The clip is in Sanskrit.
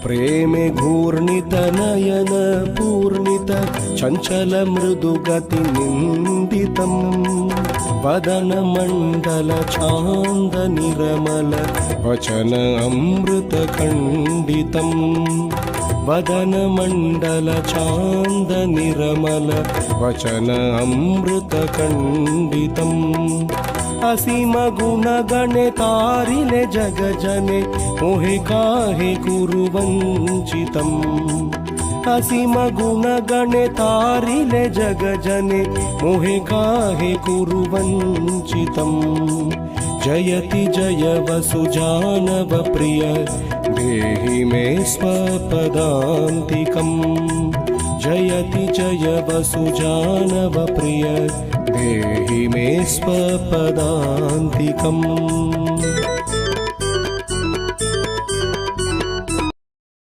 प्रेमे घूर्णित नयन पूर्णित चञ्चल मृदुगति निन्दितम् वदन मण्डल छान्द निरमल वचन अमृत खण्डितम् वदन मण्डल छान्द निरमल वचन अमृत खण्डितम् असीम गुण गणे तारिले जग जने मोहे काहे कुरु वंचितम् असीम गुण गणे तारिले जग जने मोहे काहे कुरु वंचितम् जयति जय वसु जानव प्रिय देहि मे स्वपदान्तिकम् जयति जय वसु जानव प्रिय देहि मे स्वपदान्तिकम्।